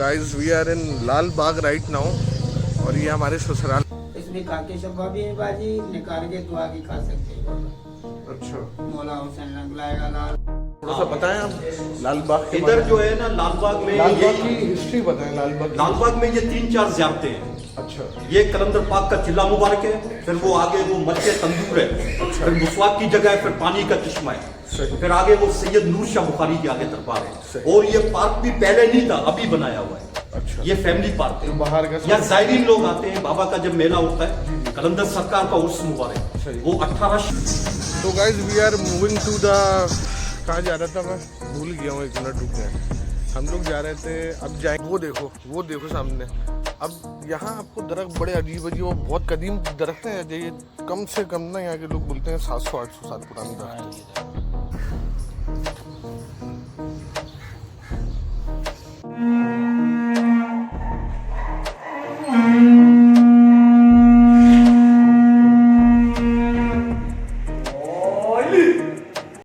Guys we are in Lal Bagh right now और ये हमारे ससुराल। इसमें काके शब्बा भी है बाजी, निकाल के दुआ की खा सकते हो। अच्छा, मौला हुसैन रंग लाएगा लाल। थोड़ा सा बताएं आप लाल बाग के इधर जो है ना लाल बाग में लाल बाग की हिस्ट्री बताएं। लाल बाग में ये 3-4 ज़ियारतें हैं। अच्छा, ये कलंदर पाक का चिल्ला मुबारक है, फिर वो आगे वो मस्जिद तंदूर है, फिर मुसवाक की जगह है, फिर पानी का चश्मा है, फिर आगे वो सैयद नूर शाह बुखारी के आगे दरबार है। और ये पार्क भी पहले नहीं था, अभी बनाया हुआ है। अच्छा, ये फैमिली पार्क है। बाहर का यहाँ ज़ायरीन लोग आते हैं। बाबा का जब मेला होता है, कलंदर सरकार का उर्स मुबारक, वो 18। तो guys we are moving to the, कहाँ जा रहा था मैं भूल गया हूँ, 1 मिनट रुक गए। हम लोग जा रहे थे, अब जाए वो देखो सामने। अब यहाँ आपको दरख्त बड़े अजीब अजीब और बहुत कदीम दरख्त हैं। ये कम से कम ना यहाँ के लोग बोलते हैं 700-800 साल पुरानी दरख्त है।